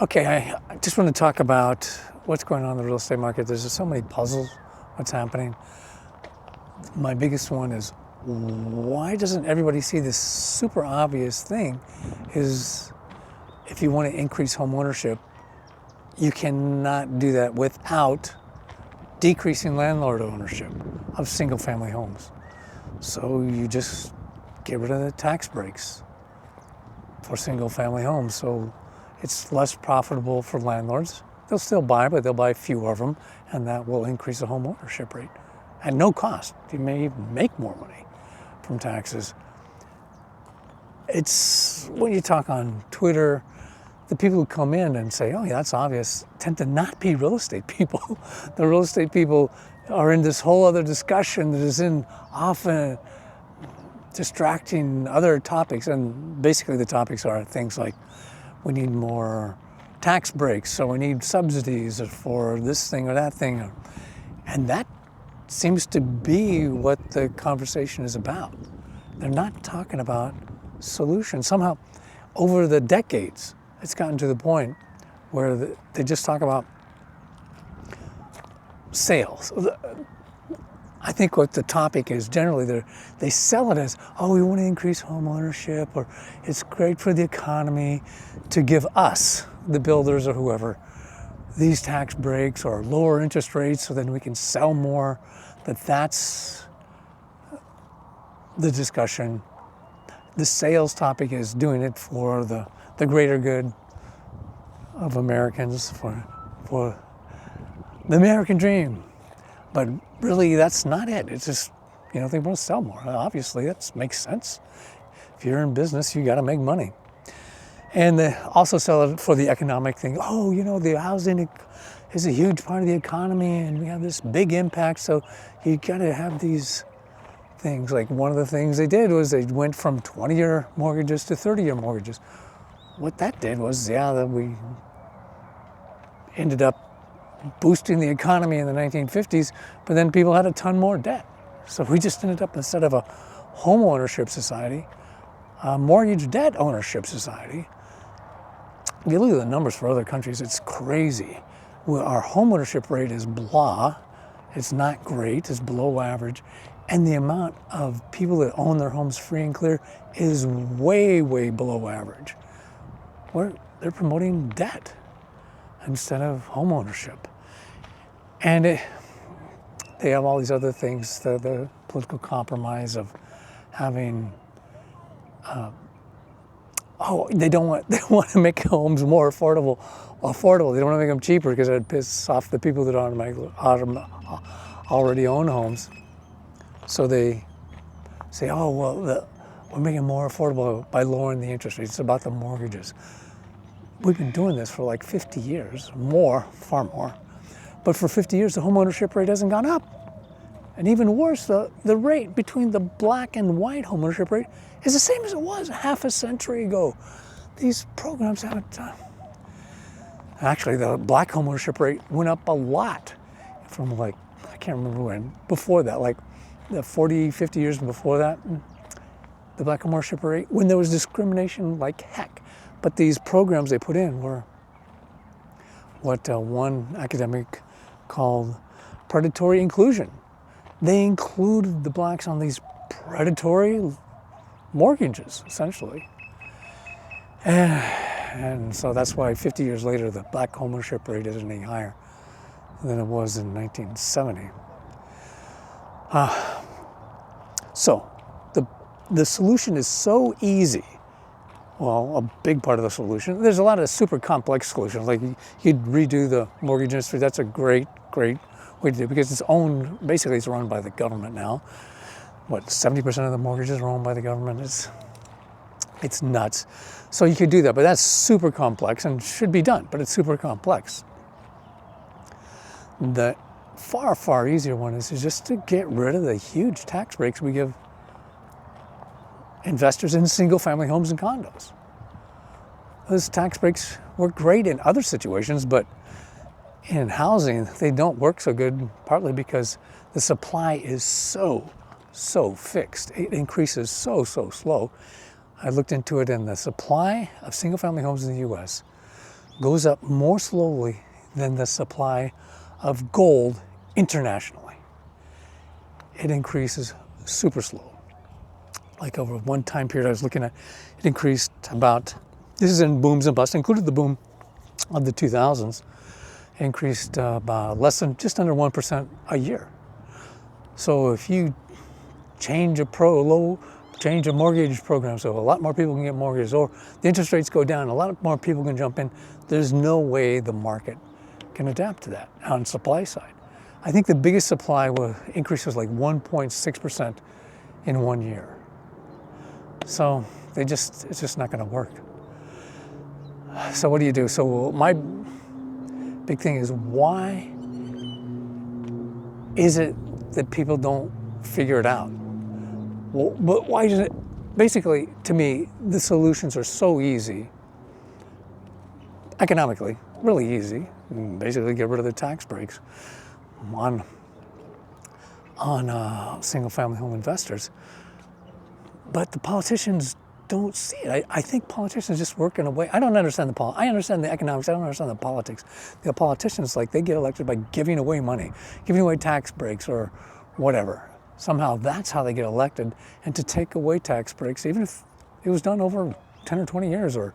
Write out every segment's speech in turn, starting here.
Okay, I just want to talk about what's going on in the real estate market. There's just so many puzzles, what's happening. My biggest one is, why doesn't everybody see this super obvious thing is if you want to increase home ownership, you cannot do that without decreasing landlord ownership of single family homes. So you just get rid of the tax breaks for single family homes. So it's less profitable for landlords. They'll still buy, but they'll buy fewer of them, and that will increase the home ownership rate at no cost. You may even make more money from taxes. It's when you talk on Twitter, the people who come in and say, oh yeah, that's obvious, tend to not be real estate people. The real estate people are in this whole other discussion that is in often distracting other topics. And basically the topics are things like, we need more tax breaks, so we need subsidies for this thing or that thing. And that seems to be what the conversation is about. They're not talking about solutions. Somehow, over the decades, it's gotten to the point where they just talk about sales. I think what the topic is generally, they sell it as, oh, we want to increase home ownership, or it's great for the economy to give us, the builders or whoever, these tax breaks or lower interest rates so then we can sell more. That's the discussion. The sales topic is doing it for the greater good of Americans, for the American dream. But really, that's not it. It's just, they want to sell more. Obviously, that makes sense. If you're in business, you got to make money. And they also sell it for the economic thing. Oh, the housing is a huge part of the economy, and we have this big impact, so you got to have these things. Like one of the things they did was they went from 20-year mortgages to 30-year mortgages. What that did was, that we ended up boosting the economy in the 1950s, but then people had a ton more debt. So we just ended up, instead of a home ownership society, a mortgage debt ownership society. If you look at the numbers for other countries, it's crazy. Our home ownership rate is blah. It's not great, it's below average. And the amount of people that own their homes free and clear is way, way below average. They're promoting debt instead of home ownership. And they have all these other things, the political compromise of having, they want to make homes more affordable. They don't want to make them cheaper because it would piss off the people that already own homes. So they say, we're making it more affordable by lowering the interest rates. It's about the mortgages. We've been doing this for like 50 years, far more. But for 50 years, the home ownership rate hasn't gone up. And even worse, the rate between the black and white home ownership rate is the same as it was half a century ago. These programs haven't done. Actually, the black home ownership rate went up a lot from I can't remember when, before that, like the 40, 50 years before that, the black home ownership rate, when there was discrimination like heck. But these programs they put in were what one academic called predatory inclusion. They included the blacks on these predatory mortgages, essentially. And so that's why 50 years later, the black home ownership rate isn't any higher than it was in 1970. So the solution is so easy. Well, a big part of the solution. There's a lot of super complex solutions, like you'd redo the mortgage industry. That's a great way to do it because it's run by the government now. 70% of the mortgages are owned by the government? It's nuts. So you could do that, but that's super complex and should be done, but it's super complex. The far, far easier one is just to get rid of the huge tax breaks we give investors in single-family homes and condos. Those tax breaks work great in other situations, but in housing, they don't work so good, partly because the supply is so fixed. It increases so slow. I looked into it, and the supply of single-family homes in the U.S. goes up more slowly than the supply of gold internationally. It increases super slow. Like over one time period I was looking at, it increased about, this is in booms and busts, included the boom of the 2000s, it increased about less than, just under 1% a year. So if you change a mortgage program so a lot more people can get mortgages, or the interest rates go down, a lot more people can jump in, there's no way the market can adapt to that on supply side. I think the biggest supply increase was like 1.6% in 1 year. So it's just not going to work. So what do you do? So my big thing is, why is it that people don't figure it out? Well, but why does it? Basically, to me, the solutions are so easy, economically, really easy. Basically, get rid of the tax breaks on single-family home investors. But the politicians don't see it. I think politicians just work in a way. I don't understand I understand the economics. I don't understand the politics. The politicians, like, they get elected by giving away money, giving away tax breaks or whatever. Somehow that's how they get elected. And to take away tax breaks, even if it was done over 10 or 20 years, or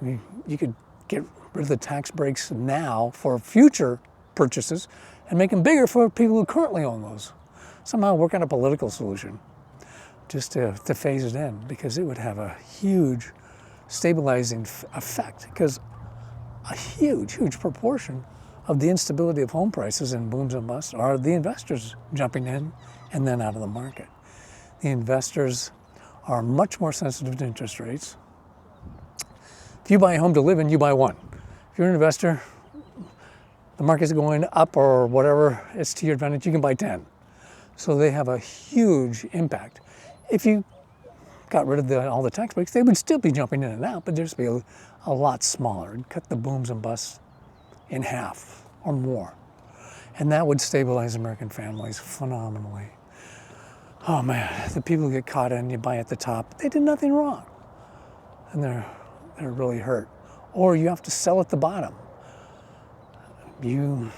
you could get rid of the tax breaks now for future purchases and make them bigger for people who currently own those. Somehow work out a political solution just to phase it in, because it would have a huge stabilizing effect, because a huge proportion of the instability of home prices and booms and busts are the investors jumping in and then out of the market. The investors are much more sensitive to interest rates. If you buy a home to live in, you buy one. If you're an investor, the market's going up or whatever, it's to your advantage, you can buy 10. So they have a huge impact. If you got rid of all the tax breaks, they would still be jumping in and out, but they'd just be a lot smaller. It'd cut the booms and busts in half or more. And that would stabilize American families phenomenally. Oh man, the people who get caught in, you buy at the top, they did nothing wrong. And they're really hurt. Or you have to sell at the bottom. You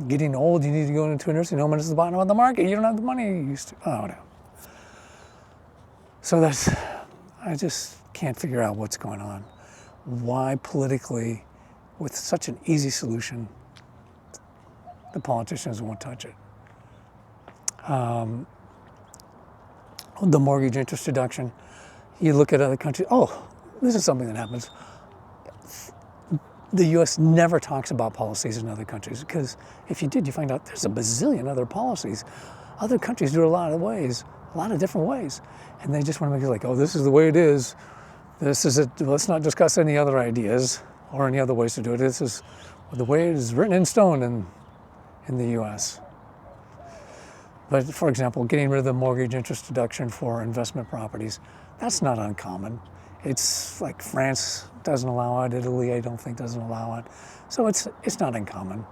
getting old, you need to go into a nursing home and it's the bottom of the market. You don't have the money you used to. Oh no. So I just can't figure out what's going on. Why politically, with such an easy solution, the politicians won't touch it. The mortgage interest deduction, you look at other countries, oh, this is something that happens. The US never talks about policies in other countries, because if you did, you find out there's a bazillion other policies. Other countries do it a lot of different ways. And they just want to make it like, oh, this is the way it is. This is it. Let's not discuss any other ideas or any other ways to do it. This is the way it is written in stone in the US. But for example, getting rid of the mortgage interest deduction for investment properties, that's not uncommon. It's like France doesn't allow it, Italy I don't think doesn't allow it. So it's not uncommon.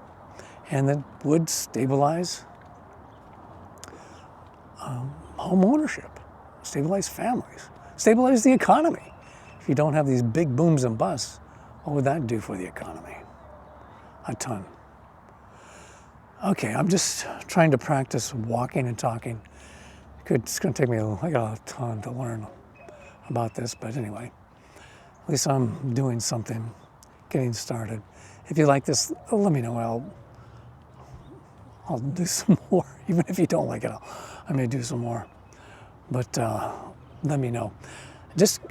And it would stabilize home ownership, stabilize families, stabilize the economy. If you don't have these big booms and busts, what would that do for the economy? A ton. Okay, I'm just trying to practice walking and talking. It's going to take me I got a ton to learn about this, but anyway, at least I'm doing something, getting started. If you like this, let me know. I'll do some more. Even if you don't like it, I may do some more. But let me know. Just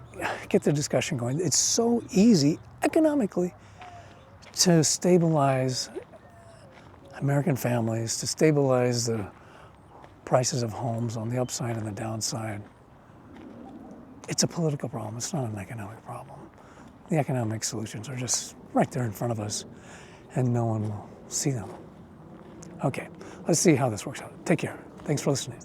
get the discussion going. It's so easy economically to stabilize American families, to stabilize the prices of homes on the upside and the downside. It's a political problem. It's not an economic problem. The economic solutions are just right there in front of us, and no one will see them. Okay, let's see how this works out. Take care. Thanks for listening.